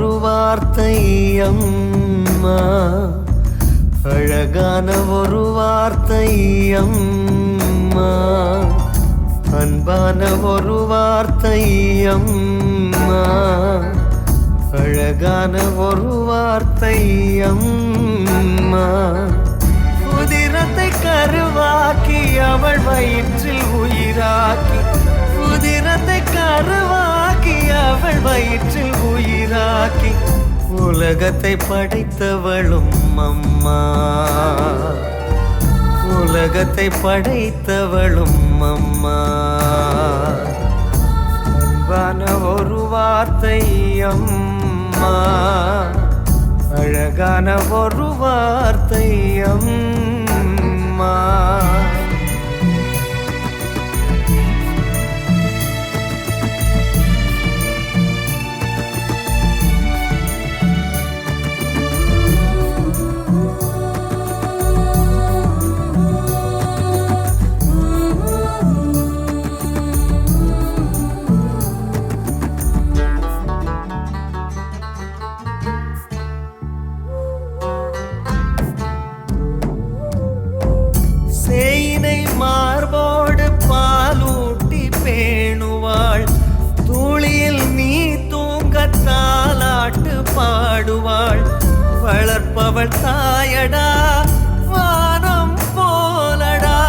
ஒரு வார்த்தை அம்மா, அழகான ஒரு வார்த்தை அம்மா, அன்பான ஒரு வார்த்தை அம்மா, அழகான ஒரு வார்த்தை அம்மா. உதிரத்தை கருவாக்கி அவள் வயிற்றில் உயிராக்கி, உதிரத்தை கருவாக்கி அவள் வயிற்றில் உயிராக்கி, உலகத்தை படைத்தவளும் அம்மா, உலகத்தை படைத்தவளும் அம்மா. அன்பான ஒரு வார்த்தை அம்மா, அழகான ஒரு வார்த்தை அம்மா. சேயினை மார்போடு பாலூட்டி பேணுவாள், தூளியில் நீ தூங்க தாலாட்டு பாடுவாள். வளர்ப்பவள் தாயடா வானம் போலடா,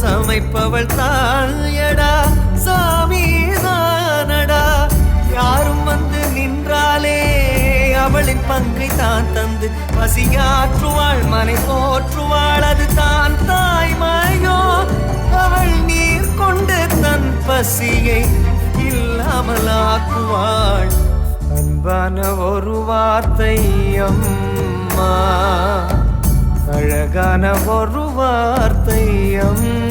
சமைப்பவள் தாயடா சாமிதானடா. யாரும் வந்து நின்றாலே அவளின் பங்கை தான் தந்து பசியாற்றுவாள், மனை போற்றுவாள், அது தான் தாய்மையோ. அவள் நீர் கொண்டு தன் பசியை இல்லாமலாக்குவாள். அன்பான ஒரு வார்த்தை அம்மா, அழகான ஒரு வார்த்தை அம்மா.